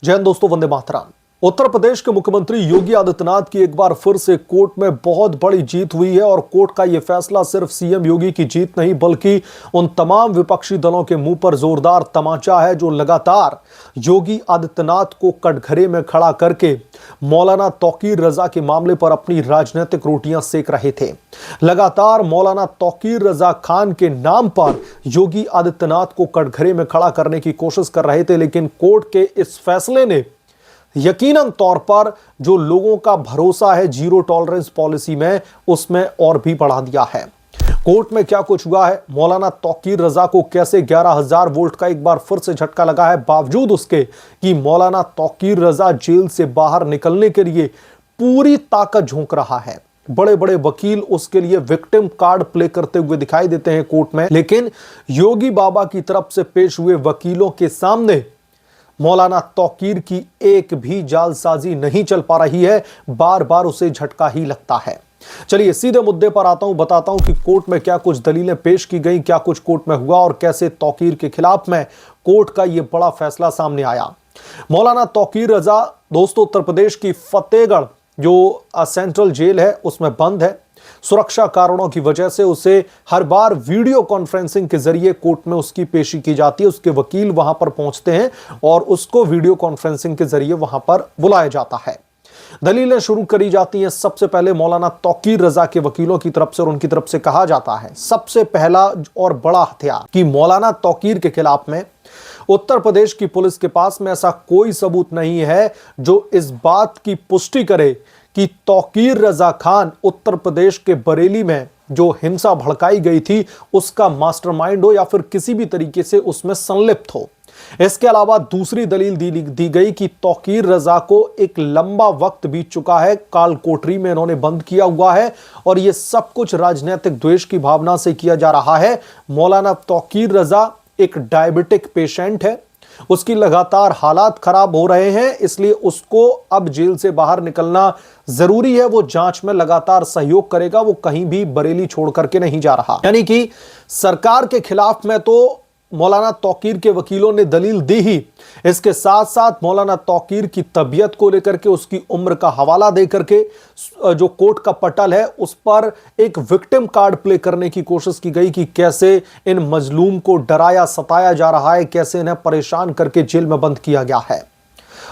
जय हिंद दोस्तों, वंदे मातरम। उत्तर प्रदेश के मुख्यमंत्री योगी आदित्यनाथ की एक बार फिर से कोर्ट में बहुत बड़ी जीत हुई है और कोर्ट का यह फैसला सिर्फ सीएम योगी की जीत नहीं बल्कि उन तमाम विपक्षी दलों के मुंह पर जोरदार तमाचा है जो लगातार योगी आदित्यनाथ को कटघरे में खड़ा करके मौलाना तौकीर रजा के मामले पर अपनी राजनीतिक रोटियां सेक रहे थे। लगातार मौलाना तौकीर रजा खान के नाम पर योगी आदित्यनाथ को कटघरे में खड़ा करने की कोशिश कर रहे थे, लेकिन कोर्ट के इस फैसले ने यकीनन तौर पर जो लोगों का भरोसा है जीरो टॉलरेंस पॉलिसी में, उसमें और भी बढ़ा दिया है। कोर्ट में क्या कुछ हुआ है, मौलाना तौकीर रजा को कैसे 11,000 वोल्ट का एक बार फिर से झटका लगा है, बावजूद उसके कि मौलाना तौकीर रजा जेल से बाहर निकलने के लिए पूरी ताकत झोंक रहा है। बड़े बड़े वकील उसके लिए विक्टिम कार्ड प्ले करते हुए दिखाई देते हैं कोर्ट में, लेकिन योगी बाबा की तरफ से पेश हुए वकीलों के सामने मौलाना तौकीर की एक भी जालसाजी नहीं चल पा रही है। बार बार उसे झटका ही लगता है। चलिए सीधे मुद्दे पर आता हूं, बताता हूं कि कोर्ट में क्या कुछ दलीलें पेश की गई, क्या कुछ कोर्ट में हुआ और कैसे तौकीर के खिलाफ में कोर्ट का यह बड़ा फैसला सामने आया। मौलाना तौकीर रजा दोस्तों उत्तर प्रदेश की फतेहगढ़ जो सेंट्रल जेल है उसमें बंद है। सुरक्षा कारणों की वजह से उसे हर बार वीडियो कॉन्फ्रेंसिंग के जरिए कोर्ट में उसकी पेशी की जाती है। उसके वकील वहां पर पहुंचते हैं और उसको वीडियो कॉन्फ्रेंसिंग के जरिए वहां पर बुलाया जाता है। दलीलें शुरू करी जाती हैं। सबसे पहले मौलाना तौकीर रजा के वकीलों की तरफ से और उनकी तरफ से कहा जाता है, सबसे पहला और बड़ा हथियार कि मौलाना तौकीर के खिलाफ में उत्तर प्रदेश की पुलिस के पास में ऐसा कोई सबूत नहीं है जो इस बात की पुष्टि करे कि तौकीर रजा खान उत्तर प्रदेश के बरेली में जो हिंसा भड़काई गई थी उसका मास्टरमाइंड हो या फिर किसी भी तरीके से उसमें संलिप्त हो। इसके अलावा दूसरी दलील दी गई कि तौकीर रजा को एक लंबा वक्त बीत चुका है, काल कोठरी में इन्होंने बंद किया हुआ है और यह सब कुछ राजनीतिक द्वेष की भावना से किया जा रहा है। मौलाना तौकीर रजा एक डायबिटिक पेशेंट है, उसकी लगातार हालात खराब हो रहे हैं, इसलिए उसको अब जेल से बाहर निकलना जरूरी है। वो जांच में लगातार सहयोग करेगा, वो कहीं भी बरेली छोड़ करके नहीं जा रहा। यानी कि सरकार के खिलाफ में तो मौलाना तौकीर के वकीलों ने दलील दी ही, इसके साथ साथ मौलाना तौकीर की तबीयत को लेकर के उसकी उम्र का हवाला दे करके जो कोर्ट का पटल है उस पर एक विक्टिम कार्ड प्ले करने की कोशिश की गई कि कैसे इन मजलूम को डराया सताया जा रहा है, कैसे इन्हें परेशान करके जेल में बंद किया गया है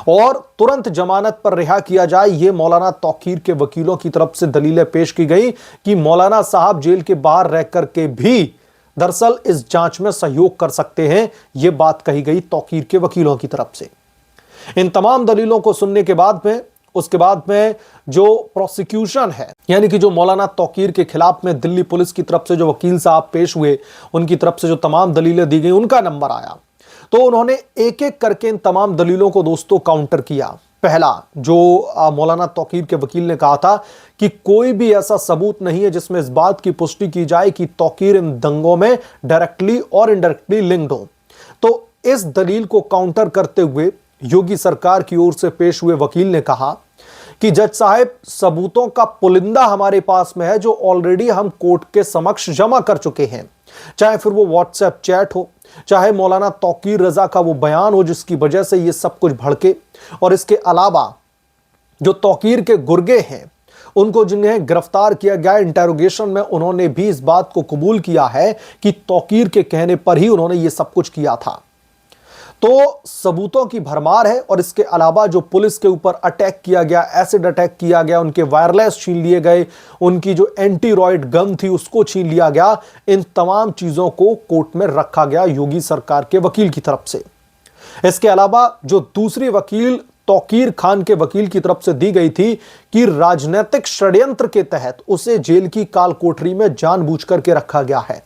और तुरंत जमानत पर रिहा किया जाए। ये मौलाना तौकीर के वकीलों की तरफ से दलीलें पेश की गई कि मौलाना साहब जेल के बाहर रह करके भी दरअसल इस जांच में सहयोग कर सकते हैं, यह बात कही गई तौकीर के वकीलों की तरफ से। इन तमाम दलीलों को सुनने के बाद में उसके बाद में जो प्रोसिक्यूशन है, यानी कि जो मौलाना तौकीर के खिलाफ में दिल्ली पुलिस की तरफ से जो वकील साहब पेश हुए, उनकी तरफ से जो तमाम दलीलें दी गई, उनका नंबर आया तो उन्होंने एक एक करके इन तमाम दलीलों को दोस्तों काउंटर किया। पहला जो मौलाना तौकीर के वकील ने कहा था कि कोई भी ऐसा सबूत नहीं है जिसमें इस बात की पुष्टि की जाए कि तौकीर इन दंगों में डायरेक्टली और इनडायरेक्टली लिंक्ड हो। तो इस दलील को काउंटर करते हुए योगी सरकार की ओर से पेश हुए वकील ने कहा कि जज साहब, सबूतों का पुलिंदा हमारे पास में है जो ऑलरेडी हम कोर्ट के समक्ष जमा कर चुके हैं, चाहे फिर वो व्हाट्सएप चैट हो, चाहे मौलाना तौकीर रजा का वो बयान हो जिसकी वजह से ये सब कुछ भड़के, और इसके अलावा जो तौकीर के गुर्गे हैं उनको जिन्हें गिरफ्तार किया गया इंटेरोगेशन में, उन्होंने भी इस बात को कबूल किया है कि तौकीर के कहने पर ही उन्होंने ये सब कुछ किया था। तो सबूतों की भरमार है और इसके अलावा जो पुलिस के ऊपर अटैक किया गया, एसिड अटैक किया गया, उनके वायरलेस छीन लिए गए, उनकी जो एंटीरॉयड गन थी उसको छीन लिया गया, इन तमाम चीजों को कोर्ट में रखा गया योगी सरकार के वकील की तरफ से। इसके अलावा जो दूसरी वकील तौकीर खान के वकील की तरफ से दी गई थी कि राजनीतिक षड्यंत्र के तहत उसे जेल की काल कोठरी में जानबूझकर के रखा गया है,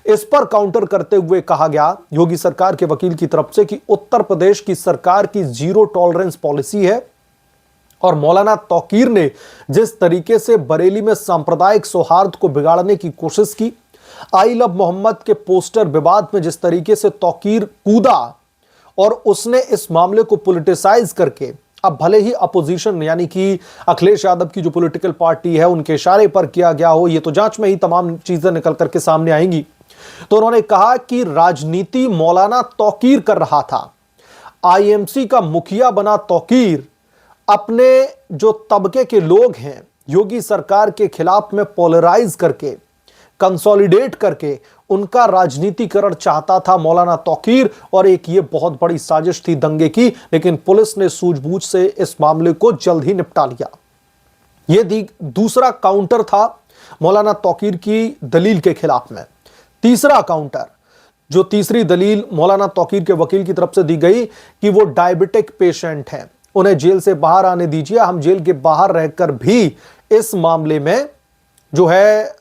इस पर काउंटर करते हुए कहा गया योगी सरकार के वकील की तरफ से कि उत्तर प्रदेश की सरकार की जीरो टॉलरेंस पॉलिसी है और मौलाना तौकीर ने जिस तरीके से बरेली में सांप्रदायिक सौहार्द को बिगाड़ने की कोशिश की, आई लव मोहम्मद के पोस्टर विवाद में जिस तरीके से तौकीर कूदा और उसने इस मामले को पॉलिटिसाइज करके, अब भले ही अपोजिशन यानी कि अखिलेश यादव की जो पॉलिटिकल पार्टी है उनके इशारे पर किया गया हो, ये तो जांच में ही तमाम चीजें निकल करके सामने आएंगी, तो उन्होंने कहा कि राजनीति मौलाना तौकीर कर रहा था, आईएमसी का मुखिया बना तौकीर अपने जो तबके के लोग हैं योगी सरकार के खिलाफ में पोलराइज करके, कंसोलिडेट करके उनका राजनीतिकरण चाहता था मौलाना तौकीर। और एक ये बहुत बड़ी साजिश थी दंगे की, लेकिन पुलिस ने सूझबूझ से इस मामले को जल्द ही निपटा लिया। यह दूसरा काउंटर था मौलाना तौकीर की दलील के खिलाफ में। तीसरा काउंटर, जो तीसरी दलील मौलाना तौकीर के वकील की तरफ से दी गई कि वो डायबिटिक पेशेंट हैं, उन्हें जेल से बाहर आने दीजिए, हम जेल के बाहर रहकर भी इस मामले में जो है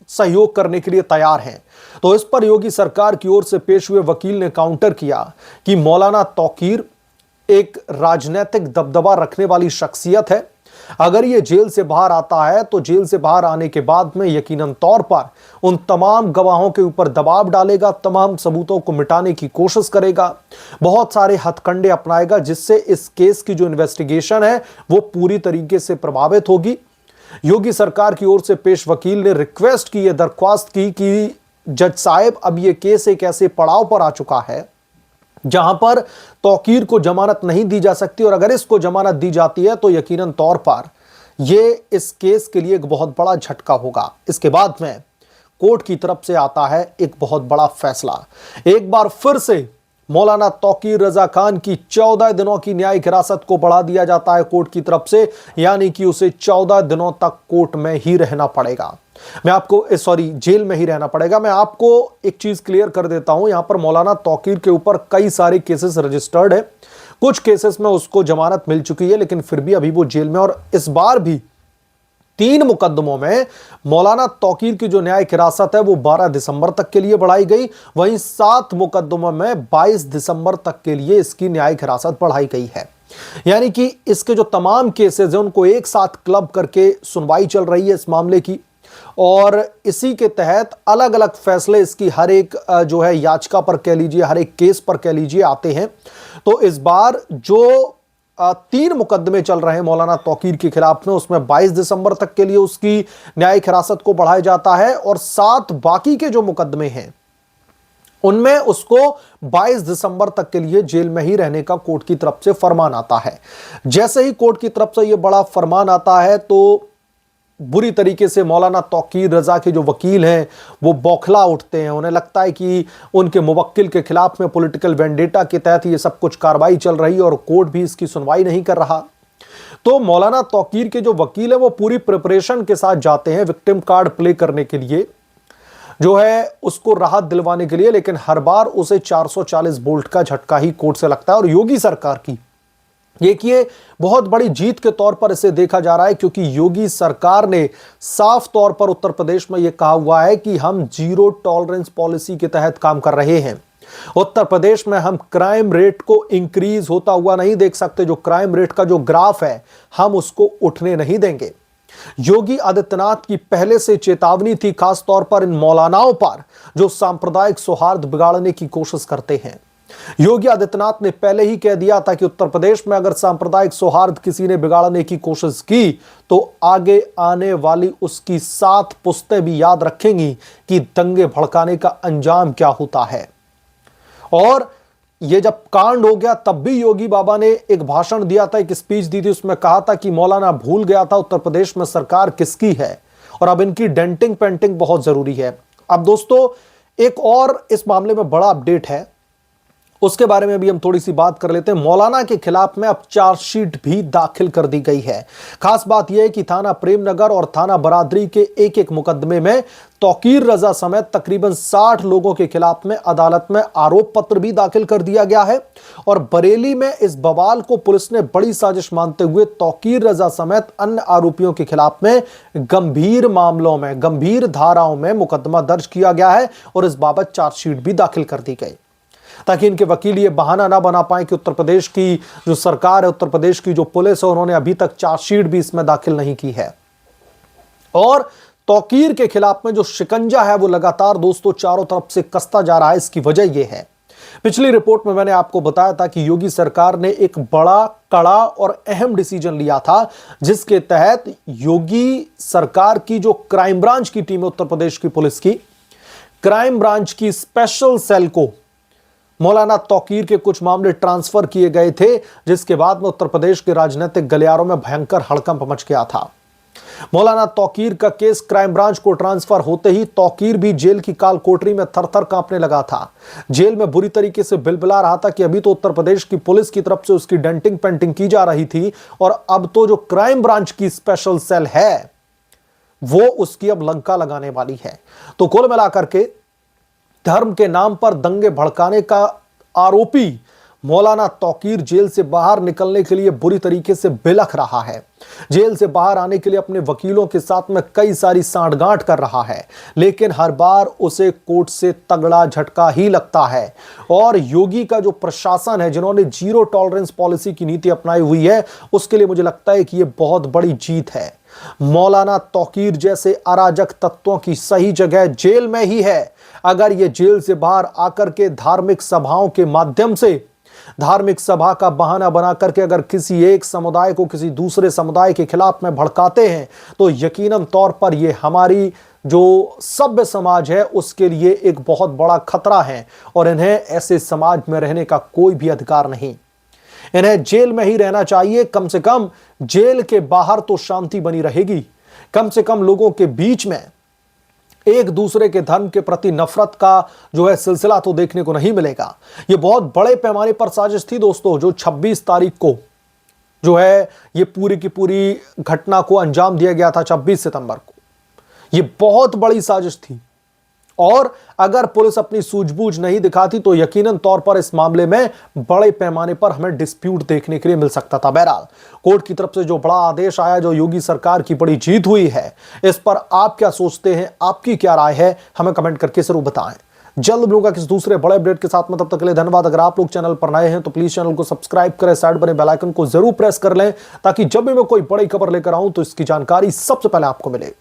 सहयोग करने के लिए तैयार हैं। तो इस पर योगी सरकार की ओर से पेश हुए वकील ने काउंटर किया कि मौलाना तौकीर एक राजनीतिक दबदबा रखने वाली शख्सियत है, अगर ये जेल से बाहर आता है तो जेल से बाहर आने के बाद में यकीनन तौर पर उन तमाम गवाहों के ऊपर दबाव डालेगा, तमाम सबूतों को मिटाने की कोशिश करेगा, बहुत सारे हथकंडे अपनाएगा, जिससे इस केस की जो इन्वेस्टिगेशन है वो पूरी तरीके से प्रभावित होगी। योगी सरकार की ओर से पेश वकील ने रिक्वेस्ट की, यह दरख्वास्त की कि जज साहब, अब यह केस एक ऐसे पड़ाव पर आ चुका है जहां पर तौकीर को जमानत नहीं दी जा सकती, और अगर इसको जमानत दी जाती है तो यकीनन तौर पर यह इस केस के लिए एक बहुत बड़ा झटका होगा। इसके बाद में कोर्ट की तरफ से आता है एक बहुत बड़ा फैसला। एक बार फिर से मौलाना तौकीर रजा खान की 14 दिनों की न्यायिक हिरासत को बढ़ा दिया जाता है कोर्ट की तरफ से, यानी कि उसे 14 दिनों तक कोर्ट में ही रहना पड़ेगा। जेल में ही रहना पड़ेगा। मैं आपको एक चीज क्लियर कर देता हूं, यहां पर मौलाना तौकीर के ऊपर कई सारे केसेस रजिस्टर्ड है, कुछ केसेस में उसको जमानत मिल चुकी है, लेकिन फिर भी अभी वो जेल में। और इस बार भी 3 मुकदमों में मौलाना तौकीर की जो न्यायिक हिरासत है वो 12 दिसंबर तक के लिए बढ़ाई गई, वहीं 7 मुकदमों में 22 दिसंबर तक के लिए इसकी न्यायिक हिरासत बढ़ाई गई है। यानी कि इसके जो तमाम केसेस हैं उनको एक साथ क्लब करके सुनवाई चल रही है इस मामले की, और इसी के तहत अलग अलग फैसले इसकी हर एक जो है याचिका पर कह लीजिए, हर एक केस पर कह लीजिए आते हैं। तो इस बार जो 3 मुकदमे चल रहे हैं मौलाना तौकीर के खिलाफ में, उसमें 22 दिसंबर तक के लिए उसकी न्यायिक हिरासत को बढ़ाया जाता है, और 7 बाकी के जो मुकदमे हैं उनमें उसको 22 दिसंबर तक के लिए जेल में ही रहने का कोर्ट की तरफ से फरमान आता है। जैसे ही कोर्ट की तरफ से यह बड़ा फरमान आता है तो बुरी तरीके से मौलाना तौकीर रजा के जो वकील हैं वो बौखला उठते हैं। उन्हें लगता है कि उनके मुवक्किल के खिलाफ में पॉलिटिकल वेंडेटा के तहत ये सब कुछ कार्रवाई चल रही है और कोर्ट भी इसकी सुनवाई नहीं कर रहा। तो मौलाना तौकीर के जो वकील है वो पूरी प्रिपरेशन के साथ जाते हैं विक्टिम कार्ड प्ले करने के लिए, जो है उसको राहत दिलवाने के लिए, लेकिन हर बार उसे 440 वोल्ट का झटका ही कोर्ट से लगता है। और योगी सरकार की देखिए बहुत बड़ी जीत के तौर पर इसे देखा जा रहा है, क्योंकि योगी सरकार ने साफ तौर पर उत्तर प्रदेश में यह कहा हुआ है कि हम जीरो टॉलरेंस पॉलिसी के तहत काम कर रहे हैं। उत्तर प्रदेश में हम क्राइम रेट को इंक्रीज होता हुआ नहीं देख सकते। जो क्राइम रेट का जो ग्राफ है हम उसको उठने नहीं देंगे। योगी आदित्यनाथ की पहले से चेतावनी थी, खास तौर पर इन मौलानाओं पर जो सांप्रदायिक सौहार्द बिगाड़ने की कोशिश करते हैं। योगी आदित्यनाथ ने पहले ही कह दिया था कि उत्तर प्रदेश में अगर सांप्रदायिक सौहार्द किसी ने बिगाड़ने की कोशिश की तो आगे आने वाली उसकी 7 पुश्तें भी याद रखेंगी कि दंगे भड़काने का अंजाम क्या होता है। और यह जब कांड हो गया तब भी योगी बाबा ने एक भाषण दिया था, एक स्पीच दी थी, उसमें कहा था कि मौलाना भूल गया था उत्तर प्रदेश में सरकार किसकी है और अब इनकी डेंटिंग पेंटिंग बहुत जरूरी है। अब दोस्तों एक और इस मामले में बड़ा अपडेट है, उसके बारे में भी हम थोड़ी सी बात कर लेते हैं। मौलाना के खिलाफ में अब चार्जशीट भी दाखिल कर दी गई है। खास बात यह है कि थाना प्रेमनगर और थाना बरादरी के एक एक मुकदमे में तौकीर रजा समेत तकरीबन 60 लोगों के खिलाफ में अदालत में आरोप पत्र भी दाखिल कर दिया गया है। और बरेली में इस बवाल को पुलिस ने बड़ी साजिश मानते हुए तौकीर रजा समेत अन्य आरोपियों के खिलाफ में गंभीर मामलों में, गंभीर धाराओं में मुकदमा दर्ज किया गया है और इस बाबत चार्जशीट भी दाखिल कर दी गई, ताकि इनके वकील ये बहाना ना बना पाए कि उत्तर प्रदेश की जो सरकार है, उत्तर प्रदेश की जो पुलिस है, उन्होंने अभी तक चार्जशीट भी इसमें दाखिल नहीं की है। और तौकीर के खिलाफ में जो शिकंजा है वो लगातार दोस्तों चारों तरफ से कसता जा रहा है। इसकी वजह यह है, पिछली रिपोर्ट में मैंने आपको बताया था कि योगी सरकार ने एक बड़ा, कड़ा और अहम डिसीजन लिया था, जिसके तहत योगी सरकार की जो क्राइम ब्रांच की टीम है उत्तर प्रदेश की पुलिस की, क्राइम ब्रांच की स्पेशल सेल को मौलाना तौकीर के कुछ मामले ट्रांसफर किए गए थे, जिसके बाद में उत्तर प्रदेश के राजनीतिक गलियारों में भयंकर हड़कंप मच गया था। मौलाना तौकीर का केस क्राइम ब्रांच को ट्रांसफर होते ही तौकीर भी जेल की काल कोठरी में थर-थर कांपने लगा था। जेल में बुरी तरीके से बिलबिला रहा था कि अभी तो उत्तर प्रदेश की पुलिस की तरफ से उसकी डेंटिंग पेंटिंग की जा रही थी और अब तो जो क्राइम ब्रांच की स्पेशल सेल है वो उसकी अब लंका लगाने वाली है। तो कुल मिलाकर के धर्म के नाम पर दंगे भड़काने का आरोपी मौलाना तौकीर जेल से बाहर निकलने के लिए बुरी तरीके से बिलख रहा है। जेल से बाहर आने के लिए अपने वकीलों के साथ में कई सारी सांठगांठ कर रहा है, लेकिन हर बार उसे कोर्ट से तगड़ा झटका ही लगता है। और योगी का जो प्रशासन है, जिन्होंने जीरो टॉलरेंस पॉलिसी की नीति अपनाई हुई है, उसके लिए मुझे लगता है कि यह बहुत बड़ी जीत है। मौलाना तौकीर जैसे अराजक तत्वों की सही जगह जेल में ही है। अगर ये जेल से बाहर आकर के धार्मिक सभाओं के माध्यम से, धार्मिक सभा का बहाना बना करके अगर किसी एक समुदाय को किसी दूसरे समुदाय के खिलाफ में भड़काते हैं, तो यकीनन तौर पर यह हमारी जो सभ्य समाज है उसके लिए एक बहुत बड़ा खतरा है और इन्हें ऐसे समाज में रहने का कोई भी अधिकार नहीं। इन्हें जेल में ही रहना चाहिए। कम से कम जेल के बाहर तो शांति बनी रहेगी, कम से कम लोगों के बीच में एक दूसरे के धर्म के प्रति नफरत का जो है सिलसिला तो देखने को नहीं मिलेगा। यह बहुत बड़े पैमाने पर साजिश थी दोस्तों, जो 26 तारीख को जो है ये पूरी की पूरी घटना को अंजाम दिया गया था 26 सितंबर को। यह बहुत बड़ी साजिश थी और अगर पुलिस अपनी सूझबूझ नहीं दिखाती तो यकीनन तौर पर इस मामले में बड़े पैमाने पर हमें डिस्प्यूट देखने के लिए मिल सकता था। बहरहाल कोर्ट की तरफ से जो बड़ा आदेश आया, जो योगी सरकार की बड़ी जीत हुई है, इस पर आप क्या सोचते हैं, आपकी क्या राय है, हमें कमेंट करके जरूर बताएं। जल्द मिलूंगा किसी दूसरे बड़े अपडेट के साथ में, तब तक के लिए धन्यवाद। अगर आप लोग चैनल पर नए हैं तो प्लीज चैनल को सब्सक्राइब करें, साइड बने बेल आइकन को जरूर प्रेस कर लें ताकि जब भी मैं कोई बड़ी खबर लेकर आऊं तो इसकी जानकारी सबसे पहले आपको मिले।